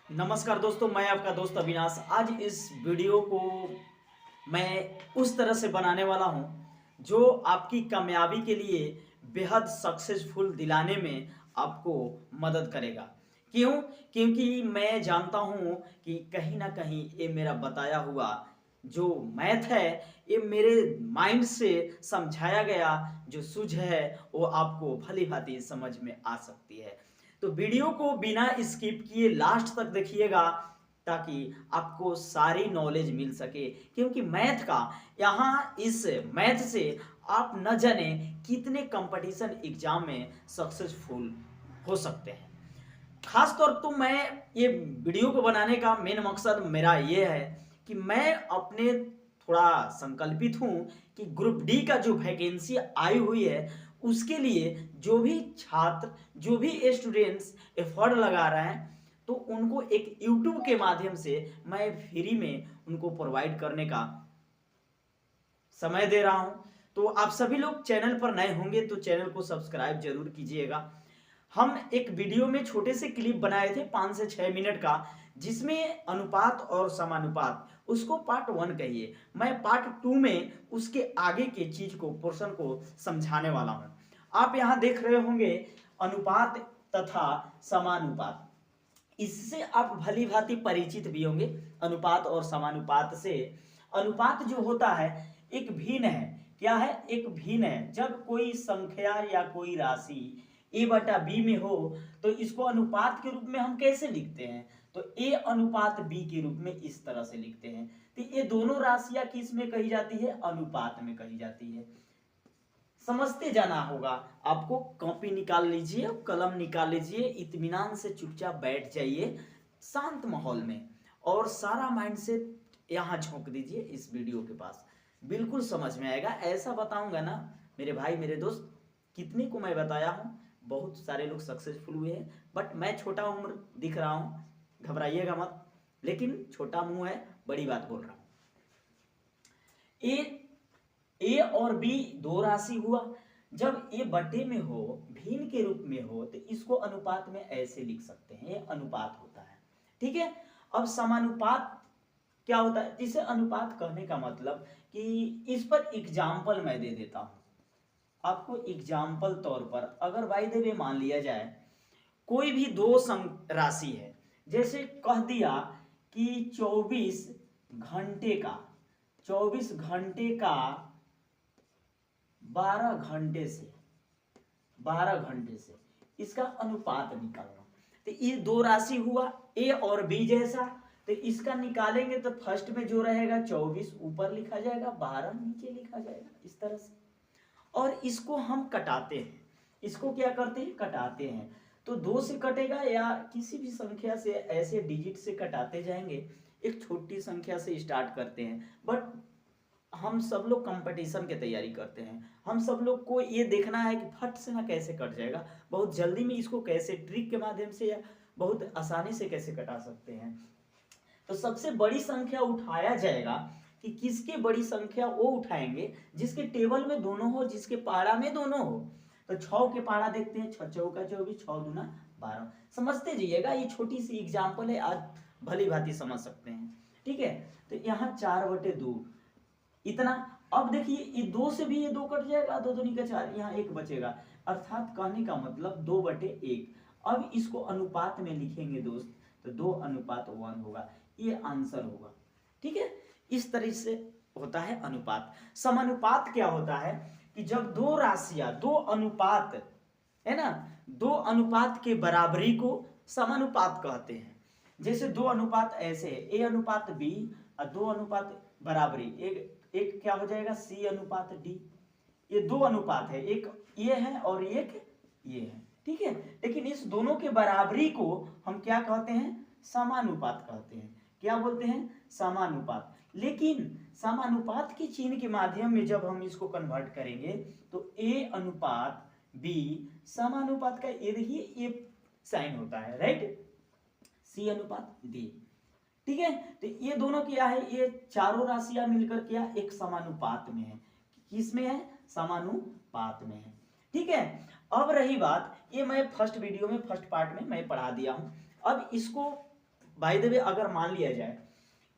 नमस्कार दोस्तों, मैं आपका दोस्त अविनाश। आज इस वीडियो को मैं उस तरह से बनाने वाला हूं जो आपकी कामयाबी के लिए बेहद सक्सेसफुल दिलाने में आपको मदद करेगा। क्यों? क्योंकि मैं जानता हूं कि कहीं ना कहीं ये मेरा बताया हुआ जो मैथ है, ये मेरे माइंड से समझाया गया जो सूझ है वो आपको भली भांति समझ में आ सकती है। तो वीडियो को बिना स्किप किए लास्ट तक देखिएगा ताकि आपको सारी नॉलेज मिल सके, क्योंकि मैथ का यहाँ इस मैथ से आप न जाने कितने कंपटीशन एग्जाम में सक्सेसफुल हो सकते हैं। खास तौर तो मैं ये वीडियो को बनाने का मेन मकसद मेरा ये है कि मैं अपने थोड़ा संकल्पित हूँ कि ग्रुप डी का जो वैकेंसी आई हुई है उसके लिए जो भी छात्र, जो भी स्टूडेंट्स एफर्ट लगा रहे हैं, तो उनको एक यूट्यूब के माध्यम से मैं फ्री में उनको प्रोवाइड करने का समय दे रहा हूं। तो आप सभी लोग चैनल पर नए होंगे तो चैनल को सब्सक्राइब जरूर कीजिएगा। हम एक वीडियो में छोटे से क्लिप बनाए थे 5 से 6 मिनट का, जिसमें अनुपात और समानुपात, उसको पार्ट 1 कहिए। मैं पार्ट 2 में उसके आगे के चीज को, पोर्शन को समझाने वाला हूं। आप यहां देख रहे होंगे अनुपात तथा समानुपात। इससे आप भली भांति परिचित भी होंगे अनुपात और समानुपात से। अनुपात जो होता है एक भिन्न है। क्या है? एक भिन्न है। जब कोई संख्या या कोई राशि ए बटा बी में हो तो इसको अनुपात के रूप में हम कैसे लिखते हैं? तो ए अनुपात बी के रूप में इस तरह से लिखते हैं। तो ये दोनों राशियां किस में कही जाती है? अनुपात में कही जाती है। समझते जाना होगा आपको। कॉपी निकाल लीजिए, कलम निकाल लीजिए, इत्मीनान से चुपचाप बैठ जाइए शांत माहौल में और सारा माइंड से यहाँ झोंक दीजिए इस वीडियो के पास। बिल्कुल समझ में आएगा। ऐसा बताऊंगा ना मेरे भाई, मेरे दोस्त, कितने को मैं बताया हूँ, बहुत सारे लोग सक्सेसफुल हुए हैं। बट मैं छोटा उम्र दिख रहा हूँ, घबराइएगा मत, लेकिन छोटा मुंह है, बड़ी बात बोल रहा हूँ। ए और बी दो राशि हुआ। जब ए बटे में हो, भिन्न के रूप में हो, तो इसको अनुपात में ऐसे लिख सकते हैं, ये अनुपात होता है। ठीक है। अब समानुपात क्या होता है? जिसे अनुपात कहने का मतलब कि इस पर एग्जाम्पल मैं दे देता हूं आपको। एग्जाम्पल तौर पर अगर बाय द वे मान लिया जाए कोई भी दो राशि है, जैसे कह दिया कि 24 घंटे का 12 घंटे से इसका अनुपात निकालना। तो ये दो राशि हुआ ए और बी जैसा। तो इसका निकालेंगे तो फर्स्ट में जो रहेगा 24 ऊपर लिखा जाएगा, 12 नीचे लिखा जाएगा, इस तरह से। और इसको हम कटाते हैं। इसको क्या करते हैं? कटाते हैं। तो 2 से कटेगा या किसी भी संख्या से, ऐसे डिजिट से कटाते जाएंगे। एक छोटी संख्या से स्टार्ट करते हैं। बट हम सब लोग कंपटीशन की तैयारी करते हैं। हम सब लोग को ये देखना है कि फट से ना कैसे कट जाएगा, बहुत जल्दी में इसको कैसे ट्रिक के माध्यम से या बहुत आसानी से कैसे कटा सकते हैं। तो सबसे बड़ी संख्या उठाया जाएगा कि किसके बड़ी संख्या वो उठाएंगे जिसके टेबल में दोनों हो, जिसके पारा में दोनों हो। तो 6 के पारा देखते हैं, 6 चौका 24, 6 दूना 12। समझते जाइएगा, ये छोटी सी एग्जाम्पल है, आज भली भांति समझ सकते हैं। ठीक है। तो यहाँ 4/2 इतना। अब देखिए ये 2 से भी ये 2 कट जाएगा, 2 दूनी का 4, यहाँ 1 बचेगा। अर्थात कहने का मतलब 2/1। अब इसको अनुपात में लिखेंगे दोस्त तो 2:1 होगा, ये आंसर होगा। ठीक है। इस तरह से होता है अनुपात। समानुपात क्या होता है कि जब दो राशियां, दो अनुपात है ना, दो अनुपात के बराबरी को समानुपात कहते हैं। जैसे दो अनुपात ऐसे है, ए अनुपात बी और 2 अनुपात बराबरी, एक क्या हो जाएगा? सी अनुपात डी। ये 2 अनुपात है, एक ये है और एक ये है। ठीक है। लेकिन इस दोनों के बराबरी को हम क्या कहते हैं? समानुपात कहते हैं। क्या बोलते हैं? समानुपात। लेकिन समानुपात के चिन्ह के माध्यम में जब हम इसको कन्वर्ट करेंगे तो ए अनुपात बी समानुपात का ये देखिए ये साइन होता है, राइट? सी अनुपात डी। ठीक है। तो ये दोनों क्या है? ये चारों राशियां मिलकर क्या एक समानुपात में है। किसमें है? समानुपात में है। ठीक है। अब रही बात, ये मैं फर्स्ट वीडियो में, फर्स्ट पार्ट में मैं पढ़ा दिया हूं। अब इसको बाय द वे अगर मान लिया जाए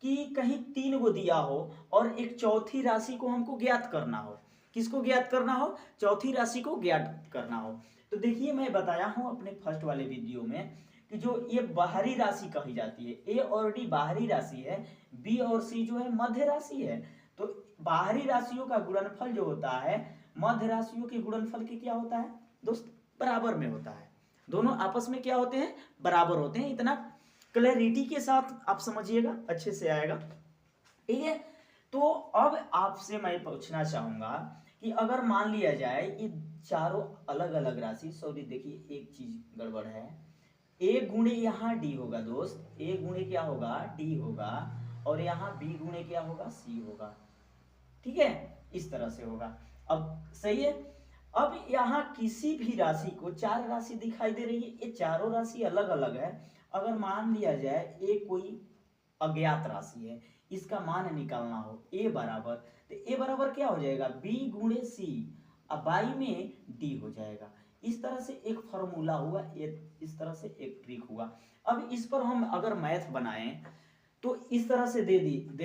कि कहीं 3 गो दिया हो और एक चौथी राशि को हमको ज्ञात करना हो, किसको ज्ञात करना हो? चौथी राशि को ज्ञात करना हो। तो देखिए मैं बताया हूं अपने फर्स्ट वाले वीडियो में कि जो ये बाहरी राशि कही जाती है, ए और डी बाहरी राशि है, बी और सी जो है मध्य राशि है। तो बाहरी राशियों का गुणनफल जो होता है मध्य राशियों के गुणनफल के क्या होता है दोस्त? बराबर में होता है। दोनों आपस में क्या होते हैं? बराबर होते हैं। इतना क्लैरिटी के साथ आप समझिएगा, अच्छे से आएगा। ठीक है, तो अब आपसे मैं पूछना चाहूंगा कि अगर मान लिया जाए ये चारों अलग अलग राशि, सॉरी देखिए एक चीज गड़बड़ है, ए गुणे यहाँ डी होगा दोस्त, ए गुणे क्या होगा? डी होगा, और यहाँ बी गुणे क्या होगा? सी होगा। ठीक है, इस तरह से होगा। अब सही है। अब यहाँ किसी भी राशि को, चार राशि दिखाई दे रही है, ये चारों राशि अलग अलग है। अगर मान लिया जाए ए कोई अज्ञात राशि है, इसका मान निकालना हो ए बराबर, तो ए बराबर क्या हो जाएगा? बी गुणे सी, अब बाई में डी हो जाएगा। इस तरह से एक फॉर्मूला हुआ, इस तरह से एक ट्रिक हुआ। अब इस पर हम अगर मैथ बनाएं तो इस तरह से दे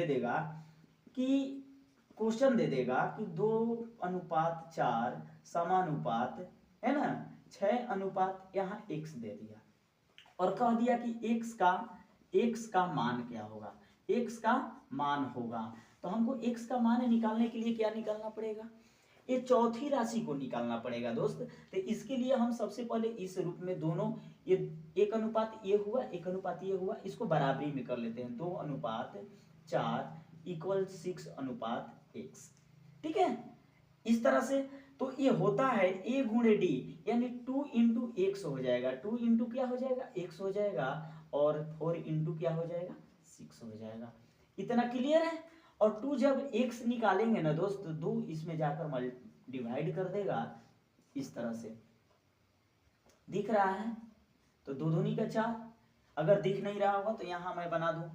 देगा कि क्वेश्चन दे देगा कि 2:4 समानुपात है ना 6 यहाँ x दे दिया और कह दिया कि x का मान क्या होगा? x का मान होगा। तो हमको x का मान निकालने के लिए क्या निकालना पड़ेगा? ये चौथी राशि को निकालना पड़ेगा दोस्त। तो इसके लिए हम सबसे पहले इस रूप में दोनों, ये 1:1 हुआ, 1:1 हुआ, इसको बराबरी में कर लेते हैं। 2:4 = 6:x। ठीक है, इस तरह से। तो ये होता है a गुणे डी, यानी 2 इंटू एक्स हो जाएगा, 2 इंटू क्या हो जाएगा? x हो जाएगा, और 4 इंटू क्या हो जाएगा? 6 हो जाएगा। इतना क्लियर है। और 2 जब x निकालेंगे ना दोस्त, 2 इसमें जाकर डिवाइड कर देगा, इस तरह से दिख रहा है। तो 2 दूनी का 4। अगर दिख नहीं रहा होगा तो यहां मैं बना दूं,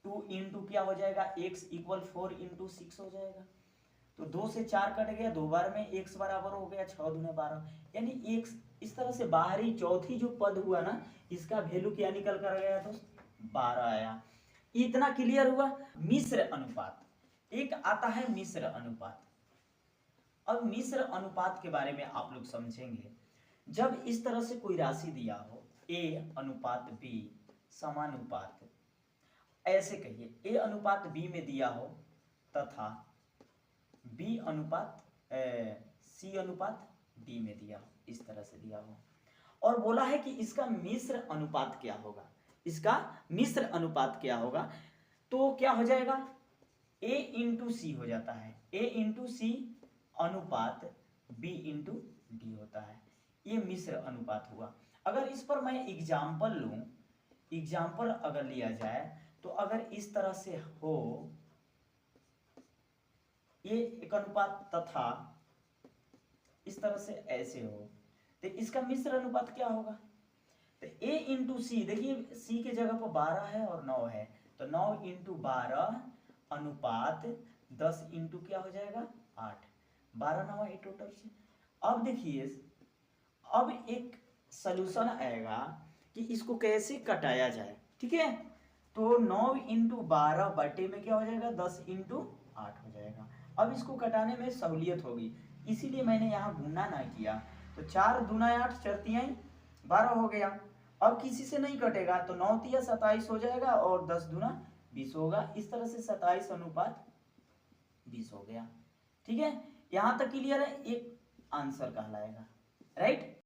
2 इंटू क्या हो जाएगा? x = 4 इंटू 6 हो जाएगा। तो 2 से 4 कट गया, 2 बार में x बराबर हो गया 6 दूने 12, यानी x इस तरह से बाहरी चौथी जो पद हुआ ना, इसका वैल्यू क्या निकल कर गया दोस्त? 12 आया। इतना क्लियर हुआ। मिश्र अनुपात, एक आता है मिश्र अनुपात। अब मिश्र अनुपात के बारे में आप लोग समझेंगे। जब इस तरह से कोई राशि दिया हो A/B समानुपात, ऐसे कहिए A/B में दिया हो तथा C/D में दिया हो, इस तरह से दिया हो, और बोला है कि इसका मिश्र अनुपात क्या होगा? इसका मिश्र अनुपात क्या होगा? तो क्या हो जाएगा? A इंटू सी हो जाता है, A इंटू सी अनुपात B इंटू डी होता है। ये मिश्र अनुपात हुआ। अगर इस पर मैं एग्जाम्पल लूं, एग्जाम्पल अगर लिया जाए तो अगर इस तरह से हो, ये एक अनुपात तथा इस तरह से ऐसे हो, तो इसका मिश्र अनुपात क्या होगा? तो A इंटू सी, देखिए C के जगह पर 12 है और 9 है, तो 9 इंटू 12 अनुपात 10 इंटू क्या हो जाएगा? 8, 12 9 टोटल से। अब देखिए, अब एक सलूशन आएगा कि इसको कैसे कटाया जाए। ठीक है, तो 9 इंटू 12 बटे में क्या हो जाएगा? 10 इंटू 8 हो जाएगा। अब इसको कटाने में सहूलियत होगी, इसीलिए मैंने यहाँ गुना ना किया। तो 4 दूना 8, 4 तिहाई 12 हो गया। अब किसी से नहीं कटेगा, तो 9 तिया 27 हो जाएगा, और 10 दूना 20 होगा। इस तरह से 27 अनुपात 20 हो गया। ठीक है, यहाँ तक क्लियर है? एक आंसर कहलाएगा, राइट।